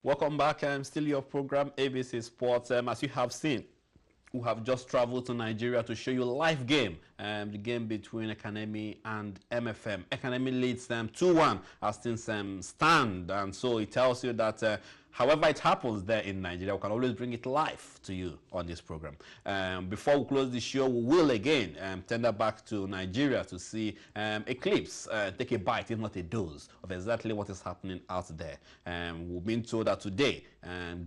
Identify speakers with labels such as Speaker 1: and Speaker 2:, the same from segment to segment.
Speaker 1: Welcome back. Still your program, ABC Sports. As you have seen, we have just traveled to Nigeria to show you a live game, the game between Academy and MFM. Academy leads them 2-1 as things stand, and so it tells you that however it happens there in Nigeria, we can always bring it live to you on this program. Before we close the show, we will again tender back to Nigeria to see Eclipse take a bite, if not a dose, of exactly what is happening out there. We've been told that today,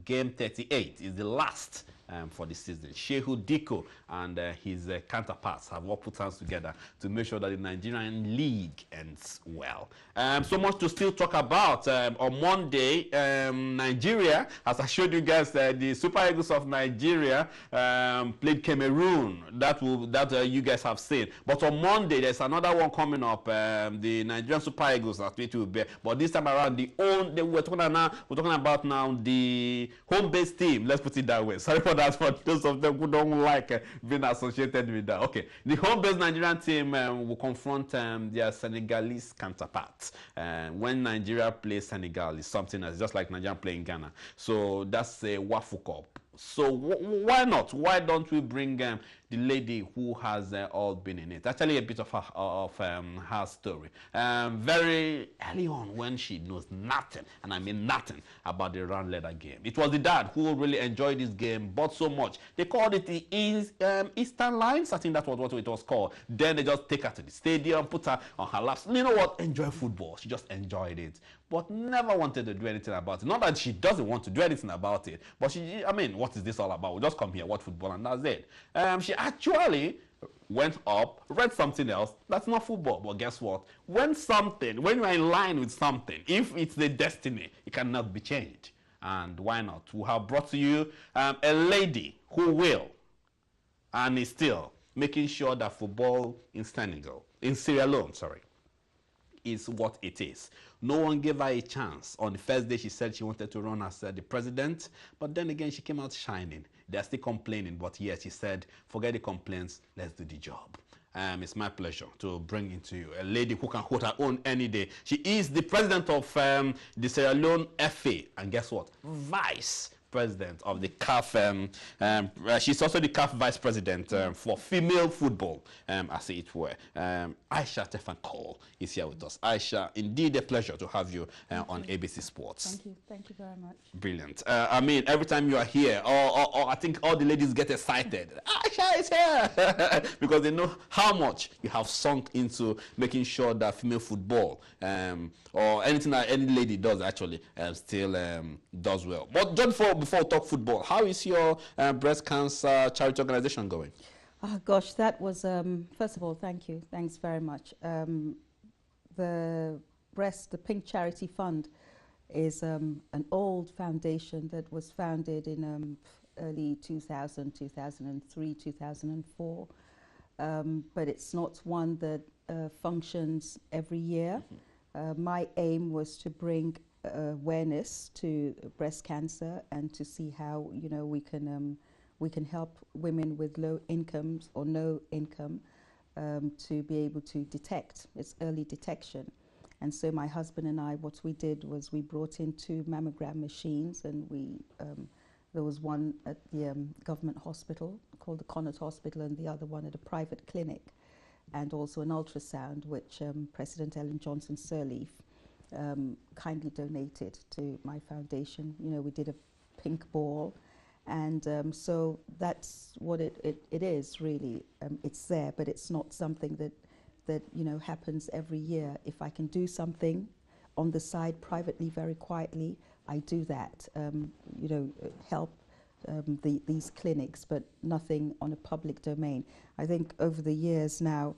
Speaker 1: game 38 is the last for the season. Shehu Diko and his counterparts have all put hands together to make sure that the Nigerian league ends well. So much to still talk about. On Monday, Nigeria, as I showed you guys, the Super Eagles of Nigeria played Cameroon. That you guys have seen. But on Monday, there's another one coming up. The Nigerian Super Eagles are going to be. But this time around, we're talking about now the home-based team. Let's put it that way. Sorry for that, for those of them who don't like being associated with that. Okay, the home-based Nigerian team will confront their Senegalese counterparts. When Nigeria plays Senegal, it's something that's just like Nigeria playing Ghana. So that's a Wafu Cup. So why not? Why don't we bring the lady who has all been in it? Actually, a bit of her story. Very early on, when she knows nothing, and I mean nothing, about the round leather game. It was the dad who really enjoyed this game, but so much. They called it the Eastern Lines. I think that was what it was called. Then they just take her to the stadium, put her on her laps. You know what? Enjoy football. She just enjoyed it, but never wanted to do anything about it. Not that she doesn't want to do anything about it, but what is this all about? We'll just come here, watch football, and that's it. She actually went up, read something else. That's not football, but guess what? When you're in line with something, if it's the destiny, it cannot be changed. And why not? We have brought to you a lady who will and is still making sure that football in Sierra Leone, is what it is. No one gave her a chance. On the first day, she said she wanted to run as the president, but then again, she came out shining. They're still complaining, but yes, she said, forget the complaints, let's do the job. It's my pleasure to bring into you a lady who can hold her own any day. She is the president of the Sierra Leone FA, and guess what? Vice president of the CAF. She's also the CAF vice president for female football, as it were. Isha Cole is here with us. Isha, indeed a pleasure to have you on ABC Sports.
Speaker 2: Thank you very much.
Speaker 1: Brilliant. I mean, every time you are here, or I think all the ladies get excited. Isha is here because they know how much you have sunk into making sure that female football, or anything that any lady does actually, still does well. But just before we talk football, how is your breast cancer charity organization going?
Speaker 2: Oh gosh, that was first of all, thank you, thanks very much. The Pink Charity Fund is an old foundation that was founded in early 2000, 2003, 2004, but it's not one that functions every year. My aim was to bring awareness to breast cancer and to see how we can help women with low incomes or no income to be able to detect. It's early detection. And so my husband and I, what we did was we brought in 2 mammogram machines, and there was one at the government hospital called the Connaught Hospital, and the other one at a private clinic, and also an ultrasound which President Ellen Johnson Sirleaf kindly donated to my foundation. We did a pink ball, and so that's what it is really. It's there, but it's not something that happens every year. If I can do something on the side privately, very quietly, I do that. Help these clinics, but nothing on a public domain. I think over the years now,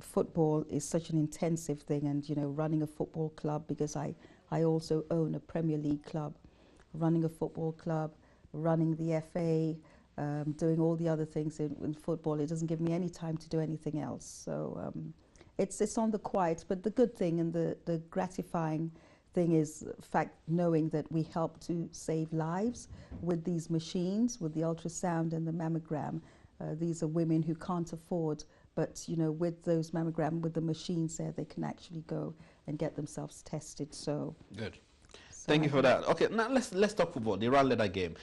Speaker 2: football is such an intensive thing, and running a football club, because I also own a Premier League club, running a football club, running the FA, doing all the other things in football, it doesn't give me any time to do anything else. So it's on the quiet, but the good thing and the gratifying thing is fact knowing that we help to save lives with these machines, with the ultrasound and the mammogram. These are women who can't afford, but with those mammogram, with the machines there, they can actually go and get themselves tested. So
Speaker 1: good. Thank you for that. Okay, now let's talk football. The round leader game.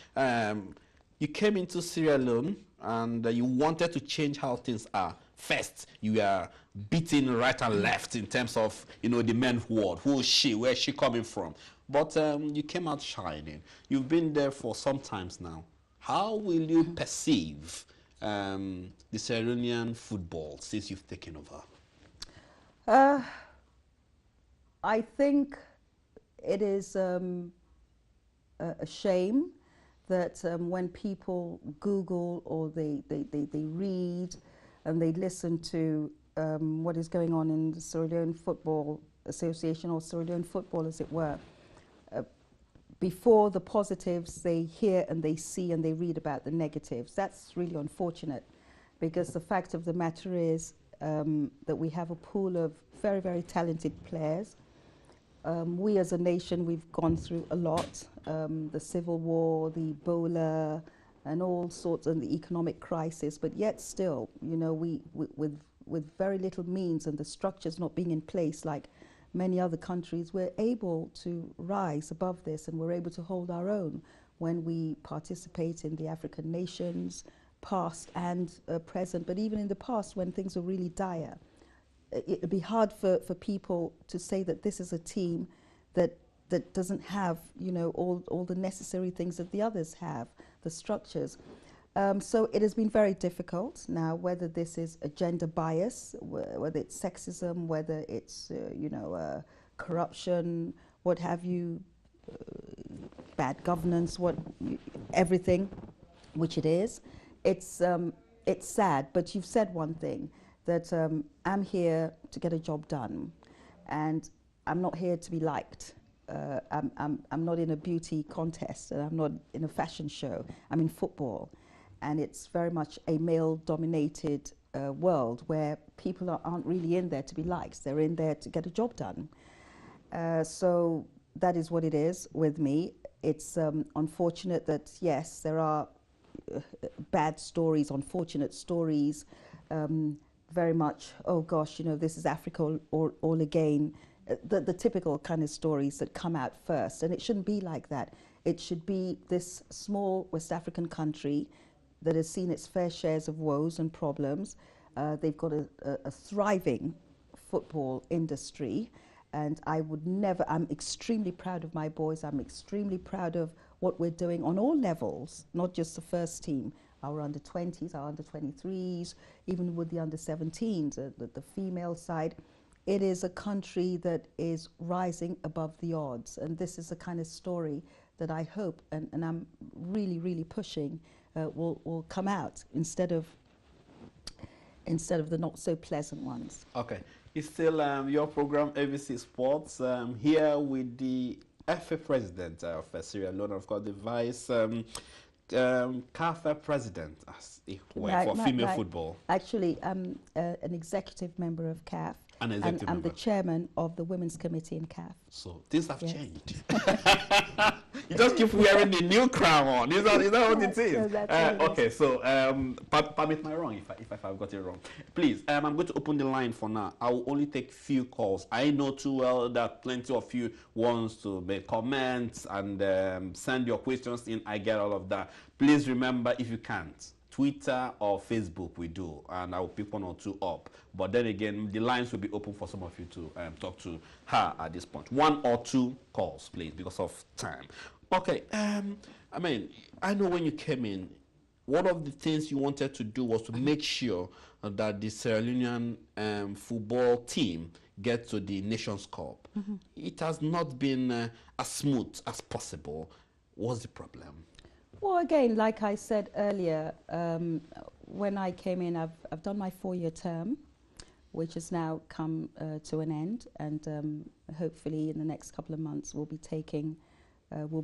Speaker 1: You came into Sierra Leone and you wanted to change how things are. First, you are beating right and left in terms of the men's world. Who is she? Where is she coming from? But you came out shining. You've been there for some times now. How will you perceive the Sierra Leonean football since you've taken over?
Speaker 2: I think it is a shame that when people Google or they read and they listen to what is going on in the Sierra Leone Football Association, or Sierra Leone football as it were, before the positives they hear and they see and they read about the negatives. That's really unfortunate, because the fact of the matter is that we have a pool of very, very talented players. We as a nation, we've gone through a lot, the civil war, the Ebola, and all sorts, and the economic crisis, but yet still, with very little means and the structures not being in place like many other countries, we're able to rise above this, and we're able to hold our own when we participate in the African nations, past and present, but even in the past when things were really dire. It'd be hard for people to say that this is a team that doesn't have, all the necessary things that the others have, the structures. So it has been very difficult. Now, whether this is a gender bias, whether it's sexism, whether it's, corruption, what have you, bad governance, everything, which it is, it's sad. But you've said one thing, that I'm here to get a job done, and I'm not here to be liked. I'm not in a beauty contest, and I'm not in a fashion show. I'm in football, and it's very much a male-dominated world where people aren't really in there to be liked. They're in there to get a job done. So that is what it is with me. It's unfortunate that, yes, there are bad stories, unfortunate stories, very much, oh gosh, this is Africa all again, the typical kind of stories that come out first. And it shouldn't be like that. It should be this small West African country that has seen its fair shares of woes and problems. They've got a thriving football industry, and I'm extremely proud of my boys. I'm extremely proud of what we're doing on all levels, not just the first team, our under-20s, our under-23s, even with the under-17s, the female side. It is a country that is rising above the odds, and this is the kind of story that I hope, and I'm really, really pushing, will come out instead of the not so pleasant ones.
Speaker 1: Okay, it's still your program, ABC Sports, here with the FA president of Sierra Leone, of course, the vice CAF president for female football.
Speaker 2: Actually, I'm an executive member of CAF.
Speaker 1: And
Speaker 2: I'm the chairman of the Women's Committee in CAF.
Speaker 1: So things have changed. You just keep wearing the new crown on. Is that what it is? So okay, so permit me wrong if I've got it wrong. Please, I'm going to open the line for now. I will only take few calls. I know too well that plenty of you wants to make comments and send your questions in. I get all of that. Please remember, if you can't, Twitter or Facebook we do, and I will pick one or two up. But then again, the lines will be open for some of you to talk to her at this point. One or two calls, please, because of time. Okay, I know when you came in, one of the things you wanted to do was to make sure that the Sierra Leonean football team get to the Nations Cup. Mm-hmm. It has not been as smooth as possible. What's the problem?
Speaker 2: Well, again, like I said earlier, when I came in, I've done my 4-year term, which has now come to an end, and hopefully in the next couple of months we'll be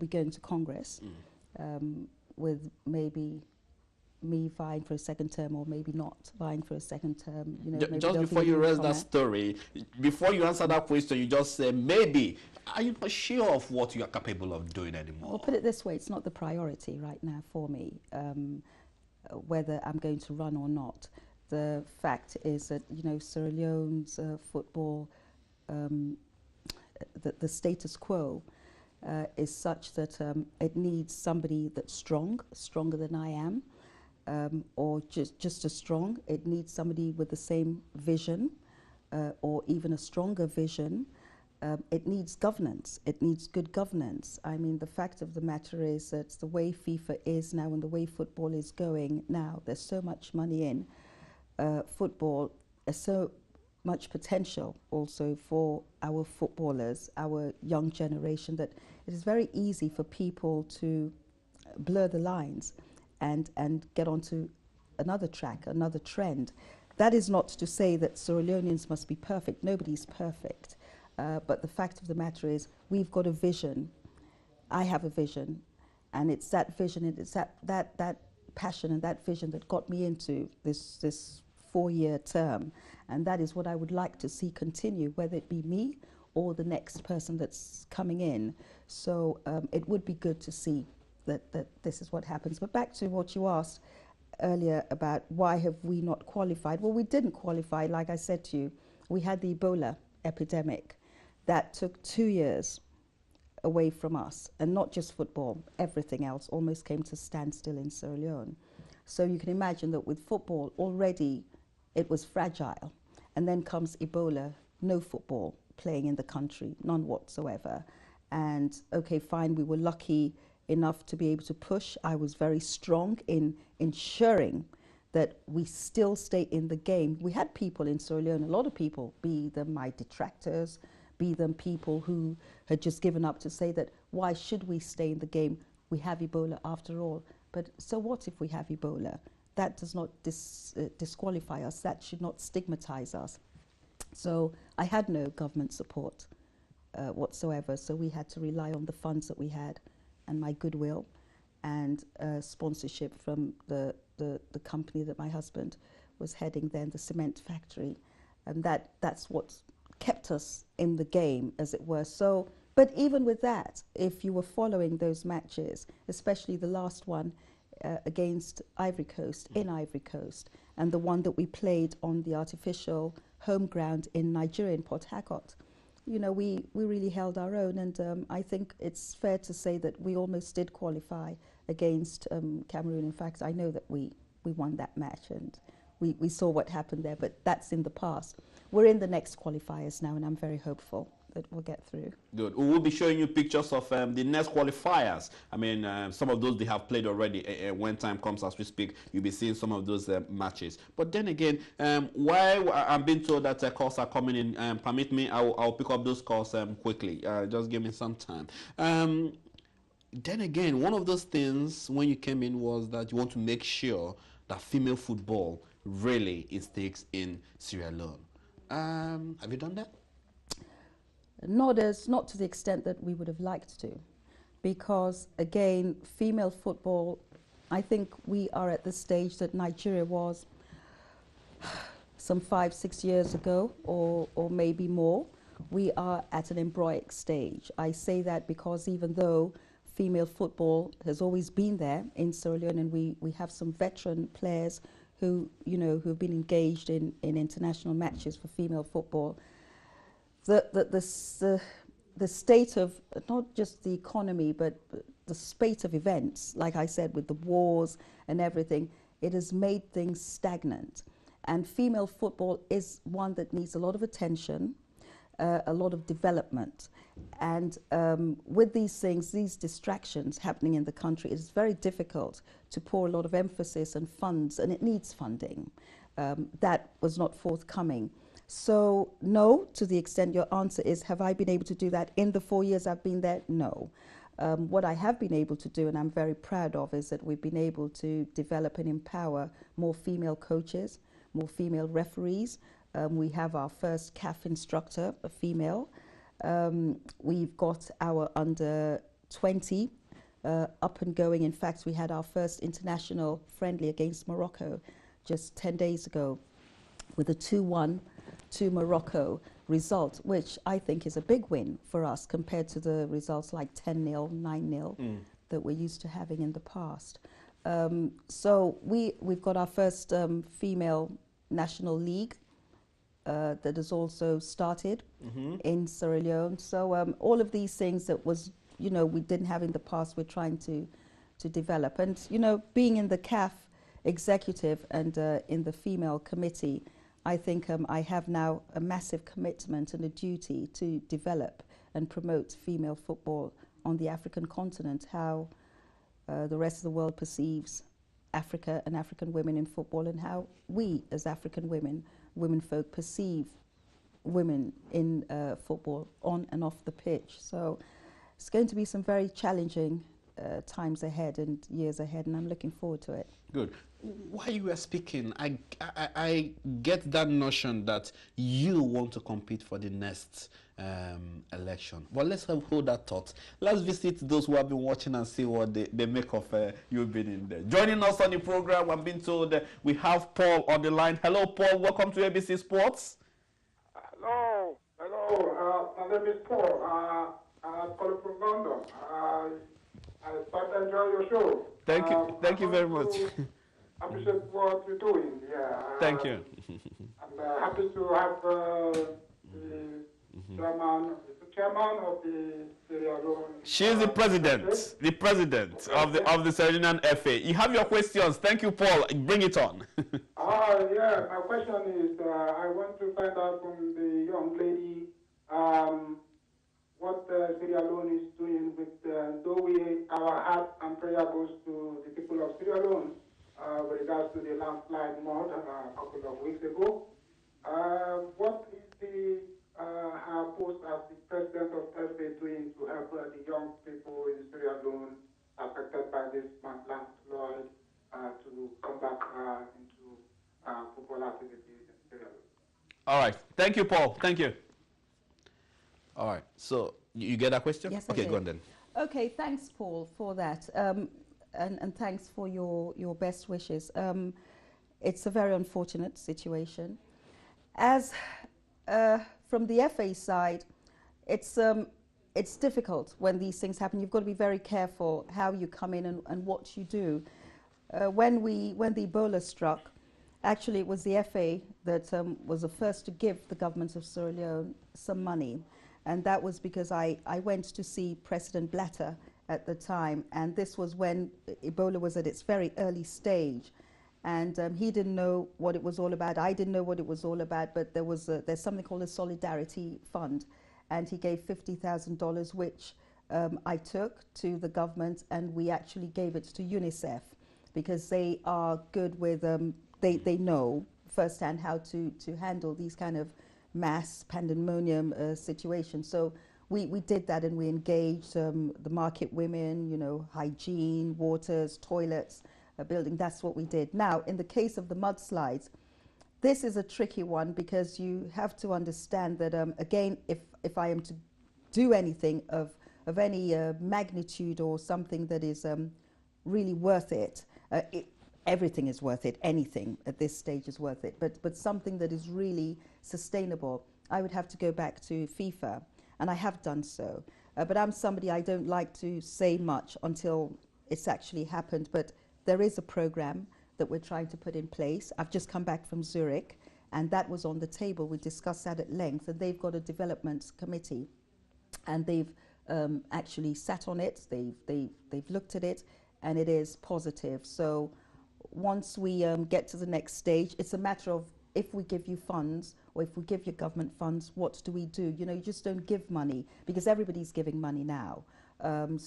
Speaker 2: going to Congress, with maybe me vying for a second term, or maybe not vying for a second term.
Speaker 1: Just before you raise that story, before you answer that question, you just say maybe. Are you not sure of what you are capable of doing anymore?
Speaker 2: Well, put it this way, it's not the priority right now for me, whether I'm going to run or not. The fact is that, Sierra Leone's football, the status quo is such that it needs somebody that's strong, stronger than I am, or just as strong. It needs somebody with the same vision, or even a stronger vision. It needs governance. It needs good governance. I mean, the fact of the matter is that the way FIFA is now and the way football is going now, there's so much money in football, so much potential also for our footballers, our young generation, that it is very easy for people to blur the lines and get onto another track, another trend. That is not to say that Sierra Leoneans must be perfect. Nobody's perfect. But the fact of the matter is we've got a vision. I have a vision. And it's that vision, and it's that passion and that vision that got me into this 4-year term. And that is what I would like to see continue, whether it be me or the next person that's coming in. So it would be good to see that this is what happens. But back to what you asked earlier about why have we not qualified. Well, we didn't qualify, like I said to you. We had the Ebola epidemic. That took 2 years away from us, and not just football, everything else almost came to standstill in Sierra Leone. So you can imagine that with football already it was fragile, and then comes Ebola, no football playing in the country, none whatsoever. And okay, fine, we were lucky enough to be able to push. I was very strong in ensuring that we still stay in the game. We had people in Sierra Leone, a lot of people, be them my detractors, be them people who had just given up, to say that why should we stay in the game? We have Ebola after all. But so what if we have Ebola? That does not disqualify us. That should not stigmatize us. So I had no government support whatsoever. So we had to rely on the funds that we had and my goodwill and sponsorship from the company that my husband was heading then, the cement factory. And that's what kept us in the game, as it were. So, but even with that, if you were following those matches, especially the last one against Ivory Coast, in Ivory Coast, and the one that we played on the artificial home ground in Nigeria, in Port Harcourt, you know, we really held our own. And I think it's fair to say that we almost did qualify against Cameroon. In fact, I know that we won that match, and we saw what happened there, but that's in the past. We're in the next qualifiers now, and I'm very hopeful that we'll get through.
Speaker 1: Good. We will be showing you pictures of the next qualifiers. I mean, some of those they have played already. When time comes as we speak, you'll be seeing some of those matches. But then again, while I'm being told that calls are coming in, permit me, I'll pick up those calls quickly. Just give me some time. Then again, one of those things when you came in was that you want to make sure that female football really is stakes in Sierra Leone. Have you done that?
Speaker 2: Not to the extent that we would have liked to, because again, female football, I think we are at the stage that Nigeria was some 5-6 years ago, or maybe more. We are at an embryonic stage. I say that because even though female football has always been there in Sierra Leone, and we have some veteran players who, you know, who have been engaged in international matches for female football, the state of not just the economy, but the spate of events, like I said, with the wars and everything, it has made things stagnant. And female football is one that needs a lot of attention, a lot of development. And with these things, these distractions happening in the country, it is very difficult to pour a lot of emphasis and funds, and it needs funding. That was not forthcoming. So no, to the extent your answer is, have I been able to do that in the 4 years I've been there? No. What I have been able to do, and I'm very proud of, is that we've been able to develop and empower more female coaches, more female referees. We have our first CAF instructor, a female. We've got our under 20 up and going. In fact, we had our first international friendly against Morocco just 10 days ago with a 2-1 to Morocco result, which I think is a big win for us compared to the results like 10-0, 9-0 that we're used to having in the past. So we've got our first female national league that has also started in Sierra Leone. So all of these things that was you know, we didn't have in the past, we're trying to develop. And, you know, being in the CAF executive and in the female committee, I think I have now a massive commitment and a duty to develop and promote female football on the African continent, how the rest of the world perceives Africa and African women in football, and how we as African women folk perceive women in football on and off the pitch. So it's going to be some very challenging times ahead and years ahead, and I'm looking forward to it.
Speaker 1: Good. While you were speaking, I get that notion that you want to compete for the next election. But let's hold that thought. Let's visit those who have been watching and see what they make of you being in there. Joining us on the program, I'm being told we have Paul on the line. Hello, Paul. Welcome to ABC Sports.
Speaker 3: Hello. My name is Paul. I'm calling from London. I quite enjoy your show.
Speaker 1: Thank you. Thank you very much.
Speaker 3: I appreciate what you're doing. Yeah.
Speaker 1: Thank you.
Speaker 3: I'm happy to have the chairman of the Sierra Leone.
Speaker 1: She is the president of the Sierra Leone FA. You have your questions. Thank you, Paul. Bring it on.
Speaker 3: Yeah. My question is, I want to find out from the young lady what Sierra Leone is doing with, though our heart and prayer goes to the people of Sierra Leone with regards to the landslide mud a couple of weeks ago. What is her post as the president of FA doing to help the young people in Sierra Leone affected by this landslide to come back into football activities in Sierra Leone?
Speaker 1: All right. Thank you, Paul. Thank you. All right. So you get that question?
Speaker 2: Yes,
Speaker 1: okay,
Speaker 2: I did.
Speaker 1: go on then.
Speaker 2: Okay, thanks, Paul, for that. And thanks for your best wishes. It's a very unfortunate situation. As from the FA side, it's difficult when these things happen. You've got to be very careful how you come in and what you do. When the Ebola struck, actually it was the FA that was the first to give the government of Sierra Leone some money. And that was because I went to see President Blatter at the time, and this was when Ebola was at its very early stage. And he didn't know what it was all about. I didn't know what it was all about, but there's something called a Solidarity Fund. And he gave $50,000, which I took to the government, and we actually gave it to UNICEF, because they are good with, they know firsthand how to handle these kind of mass pandemonium situations. So we did that, and we engaged the market women, you know, hygiene, waters, toilets, building. That's what we did. Now, in the case of the mudslides, this is a tricky one, because you have to understand that, again, if I am to do anything of any magnitude or something that is really worth it, everything is worth it. Anything at this stage is worth it. But something that is really sustainable, I would have to go back to FIFA, and I have done so. But I'm somebody, I don't like to say much until it's actually happened. But there is a program that we're trying to put in place. I've just come back from Zurich, and that was on the table. We discussed that at length, and they've got a development committee, and they've actually sat on it. They've looked at it, and it is positive. So once we get to the next stage, it's a matter of, if we give you funds, or if we give you government funds, what do we do? You know, you just don't give money, because everybody's giving money now. And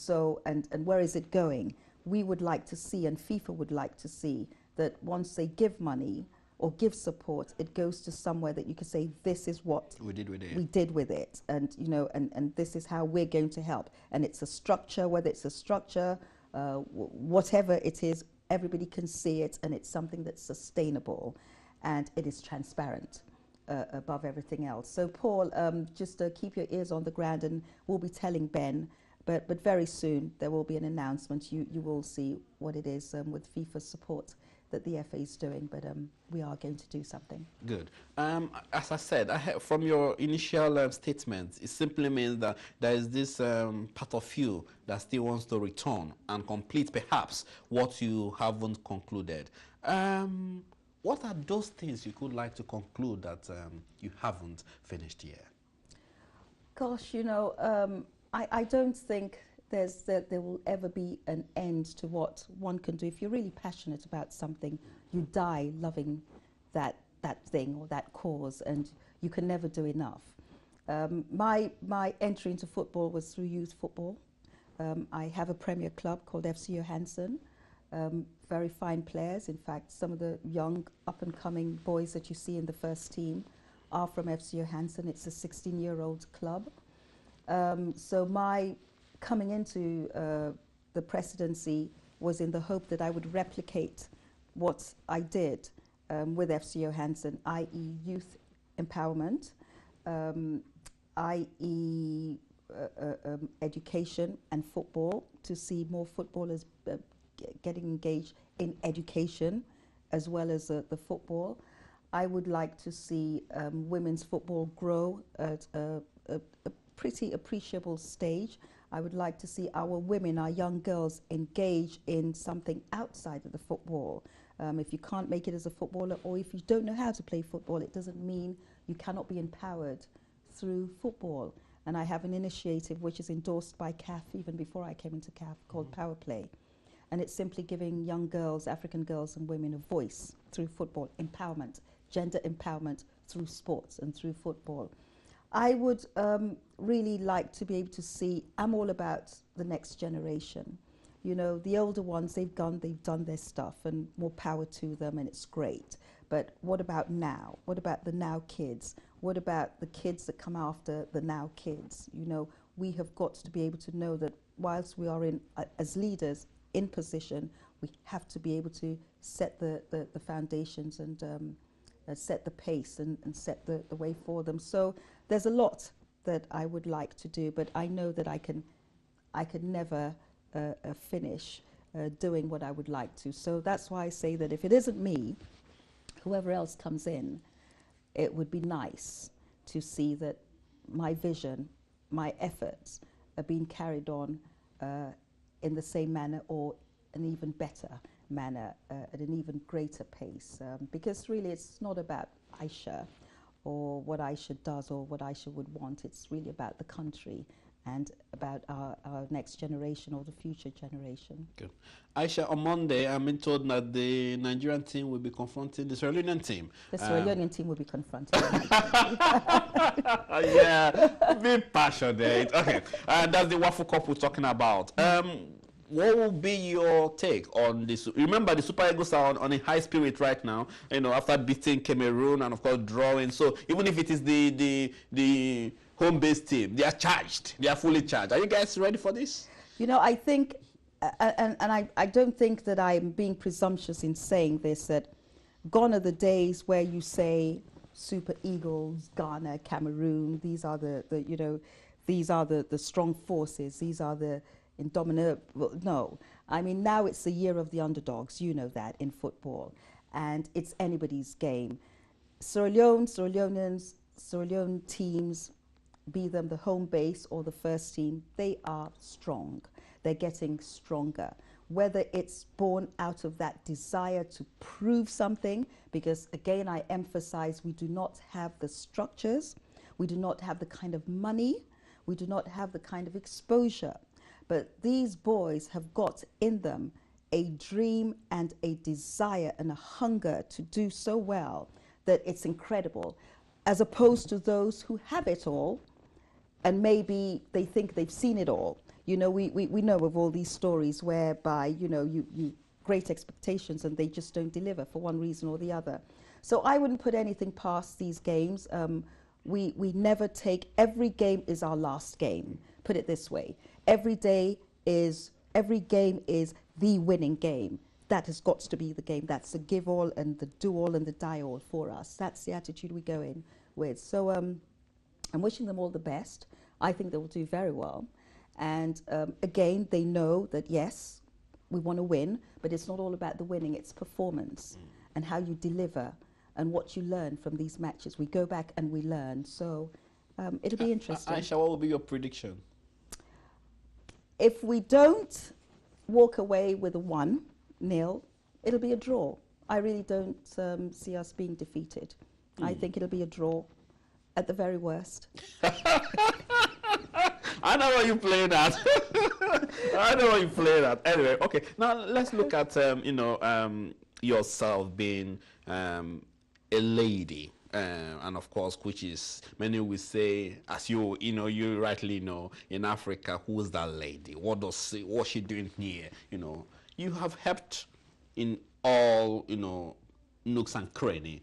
Speaker 2: where is it going? We would like to see, and FIFA would like to see, that once they give money or give support, it goes to somewhere that you can say, this is what
Speaker 1: we did with it.
Speaker 2: We did with it, and you know, and this is how we're going to help. And it's a structure, whether it's a structure, whatever it is, everybody can see it, and it's something that's sustainable, and it is transparent above everything else. So Paul, just keep your ears on the ground, and we'll be telling Ben, but very soon there will be an announcement. You will see what it is with FIFA's support that the FA is doing, but we are going to do something.
Speaker 1: Good. As I said, from your initial statement, it simply means that there is this part of you that still wants to return and complete perhaps what you haven't concluded. What are those things you could like to conclude that you haven't finished yet?
Speaker 2: Gosh, you know, I don't think there will ever be an end to what one can do. If you're really passionate about something, you die loving that thing or that cause, and you can never do enough. My entry into football was through youth football. I have a premier club called FC Johansen. Very fine players. In fact, some of the young up-and-coming boys that you see in the first team are from FC Johansen. It's a 16-year-old club. So my coming into the presidency was in the hope that I would replicate what I did with FC Johansen, i.e. youth empowerment, i.e. Education and football, to see more footballers getting engaged in education as well as the football. I would like to see women's football grow at a pretty appreciable stage. I would like to see our women, our young girls, engage in something outside of the football. If you can't make it as a footballer, or if you don't know how to play football, it doesn't mean you cannot be empowered through football. And I have an initiative which is endorsed by CAF even before I came into CAF, called Power Play. And it's simply giving young girls, African girls and women, a voice through football, empowerment, gender empowerment through sports and through football. I would really like to be able to see, I'm all about the next generation. You know, the older ones, they've done their stuff, and more power to them, and it's great. But what about now? What about the now kids? What about the kids that come after the now kids? You know, we have got to be able to know that whilst we are in, as leaders in position, we have to be able to set the foundations and set the pace and set the way for them. So there's a lot that I would like to do, but I know that I could never finish doing what I would like to. So that's why I say that if it isn't me, whoever else comes in, it would be nice to see that my vision, my efforts are being carried on in the same manner, or an even better manner, at an even greater pace. Because really it's not about Isha or what Isha does or what Isha would want. It's really about the country and about our next generation or the future generation.
Speaker 1: Good. Isha, on Monday, I'm being told that the Nigerian team will be confronting the Sierra Leonean team.
Speaker 2: The Sierra Leonean team will be confronted.
Speaker 1: Yeah, be passionate. Okay, that's the Waffle Cup we're talking about. What will be your take on this? Remember, the Super Eagles are on a high spirit right now, you know, after beating Cameroon and, of course, drawing. So even if it is the home-based team, they are charged. They are fully charged. Are you guys ready for this?
Speaker 2: You know, I think, and I don't think that I'm being presumptuous in saying this, that gone are the days where you say Super Eagles, Ghana, Cameroon, these are these are the strong forces, these are the indomitable. No, I mean, now it's the year of the underdogs, you know that, in football, and it's anybody's game. Sierra Leone teams, be them the home base or the first team, they are strong. They're getting stronger. Whether it's born out of that desire to prove something, because again, I emphasize, we do not have the structures, we do not have the kind of money, we do not have the kind of exposure. But these boys have got in them a dream and a desire and a hunger to do so well that it's incredible, as opposed to those who have it all and maybe they think they've seen it all. You know, we know of all these stories whereby, you know, you great expectations and they just don't deliver for one reason or the other. So I wouldn't put anything past these games. We never take, every game is our last game, put it this way. Every game is the winning game. That has got to be the game. That's the give all and the do all and the die all for us. That's the attitude we go in with. So I'm wishing them all the best. I think they will do very well. And again, they know that, yes, we want to win, but it's not all about the winning. It's performance and how you deliver and what you learn from these matches. We go back and we learn. So it'll be interesting.
Speaker 1: Aisha, what will be your prediction?
Speaker 2: If we don't walk away with a 1-0, it'll be a draw. I really don't see us being defeated. I think it'll be a draw at the very worst.
Speaker 1: I know what you play that. I know what you play that. Anyway, okay. Now let's look at yourself being a lady. And of course, which is many will say, as you rightly know, in Africa, who's that lady? What's she doing here? You have helped in all nooks and cranny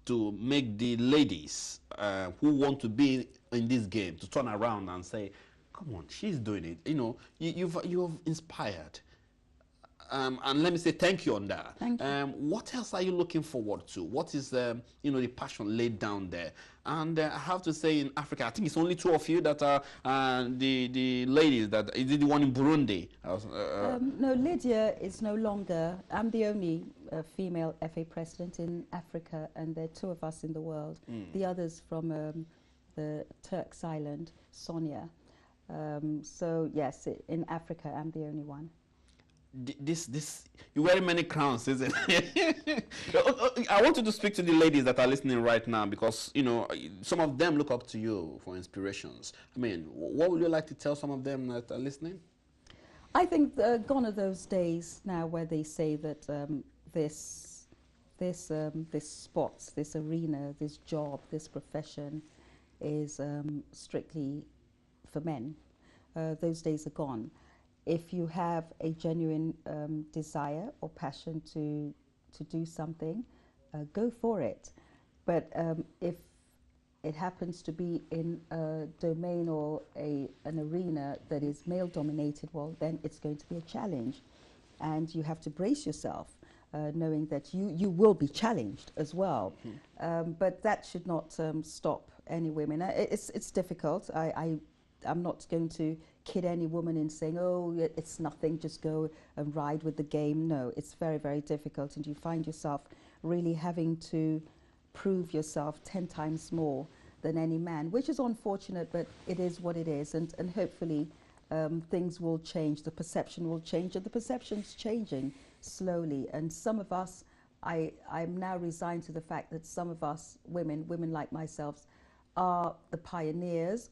Speaker 1: to make the ladies who want to be in this game to turn around and say, "Come on, she's doing it." You've inspired. And let me say thank you on that.
Speaker 2: Thank you.
Speaker 1: What else are you looking forward to? What is the passion laid down there? And I have to say, in Africa, I think it's only two of you that are the ladies. That is it the one in Burundi?
Speaker 2: No, Lydia is no longer. I'm the only female FA president in Africa, and there are two of us in the world. The others from the Turks Island, Sonia. So yes, in Africa, I'm the only one.
Speaker 1: You wear many crowns, isn't it? I want you to speak to the ladies that are listening right now, because some of them look up to you for inspirations. I mean, what would you like to tell some of them that are listening?
Speaker 2: I think gone are those days now where they say that this sport, this arena, this job, this profession is strictly for men. Those days are gone. If you have a genuine desire or passion to do something, go for it. But if it happens to be in a domain or an arena that is male dominated, well, then it's going to be a challenge. And you have to brace yourself, knowing that you will be challenged as well. But that should not stop any women. It's difficult. I'm not going to kid any woman in saying, oh, it's nothing, just go and ride with the game. No, it's very, very difficult, and you find yourself really having to prove yourself 10 times more than any man, which is unfortunate, but it is what it is, and hopefully things will change, the perception will change, and the perception's changing slowly. And some of us, I'm now resigned to the fact that some of us women like myself, are the pioneers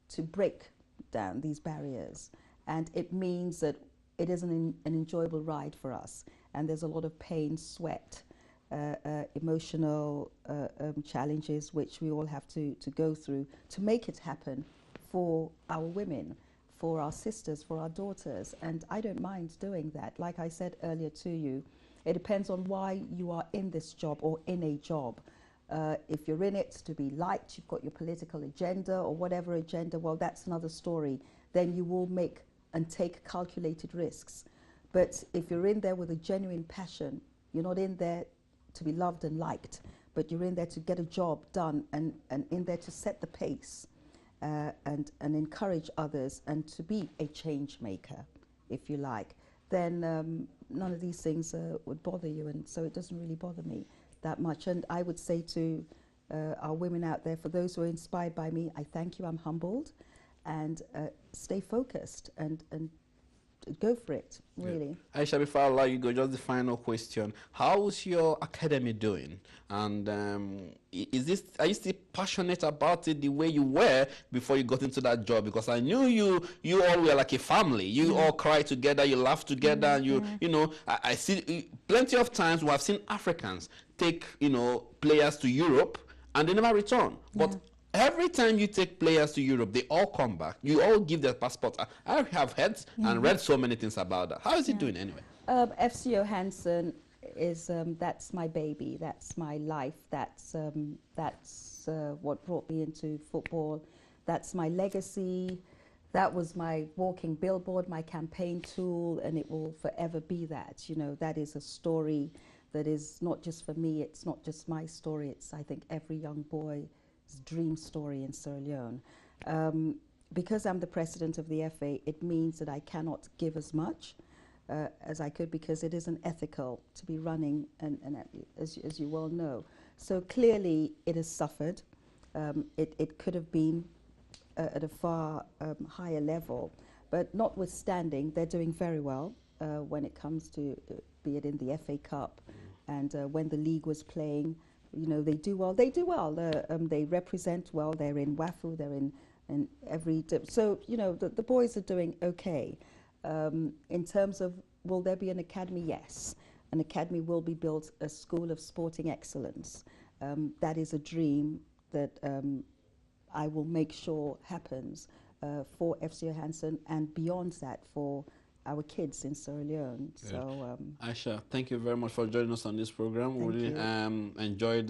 Speaker 2: to break down these barriers, and it means that it is an enjoyable ride for us, and there's a lot of pain, sweat, emotional challenges which we all have to go through to make it happen for our women, for our sisters, for our daughters. And I don't mind doing that. Like I said earlier to you, it depends on why you are in this job or in a job. If you're in it to be liked, you've got your political agenda or whatever agenda, well, that's another story. Then you will make and take calculated risks. But if you're in there with a genuine passion, you're not in there to be loved and liked, but you're in there to get a job done, and in there to set the pace and encourage others and to be a change maker, if you like, then none of these things would bother you, and so it doesn't really bother me that much. And I would say to our women out there, for those who are inspired by me, I thank you, I'm humbled, and stay focused and go for it, really.
Speaker 1: Yeah. Aisha, before I allow you go, just the final question. How's your academy doing? And are you still passionate about it the way you were before you got into that job? Because I knew you all were like a family. You all cry together, you laugh together, and you know, I see plenty of times we have seen Africans take, players to Europe and they never return. But every time you take players to Europe, they all come back. You all give their passport. I have heard and read so many things about that. How is he doing anyway?
Speaker 2: FC Johansson is that's my baby. That's my life. That's what brought me into football. That's my legacy. That was my walking billboard, my campaign tool, and it will forever be that. That is a story that is not just for me. It's not just my story. It's, I think, every young boy dream story in Sierra Leone. Because I'm the president of the FA, it means that I cannot give as much as I could, because it isn't ethical to be running, and as you well know. So clearly it has suffered. It could have been at a far higher level, but notwithstanding, they're doing very well when it comes to, be it in the FA Cup and when the league was playing. They do well. They represent well. They're in WAFU, they're in in every so you know the boys are doing okay. In terms of will there be an academy? Yes, an academy will be built, a school of sporting excellence. That is a dream that I will make sure happens for FC Johansen and beyond that for our kids in Sierra Leone.
Speaker 1: Good.
Speaker 2: So,
Speaker 1: Aisha, thank you very much for joining us on this program. We really
Speaker 2: you.
Speaker 1: enjoyed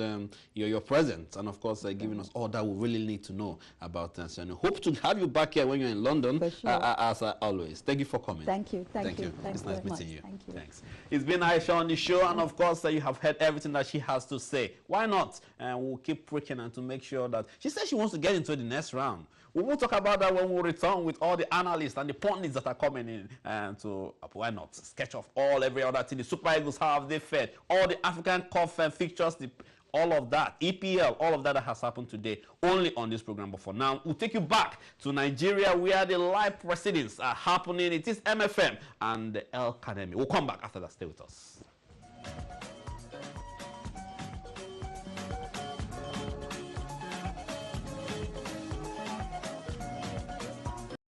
Speaker 1: your presence and, of course, giving us all that we really need to know about Tanzania. Hope to have you back here when you're in London,
Speaker 2: For sure.
Speaker 1: as always. Thank you for coming.
Speaker 2: Thank you. Thank you.
Speaker 1: It's nice meeting you.
Speaker 2: Thank you.
Speaker 1: Thanks. It's been Aisha on the show, and of course, you have heard everything that she has to say. Why not? We'll keep preaching and to make sure that she says she wants to get into the next round. We will talk about that when we return with all the analysts and the pundits that are coming in, and to why not sketch off every other thing. The Super Eagles, how have they fared? All the African Cup fixtures, all of that, EPL, all of that has happened today only on this program. But for now, we'll take you back to Nigeria where the live proceedings are happening. It is MFM and the El Academy. We'll come back after that. Stay with us.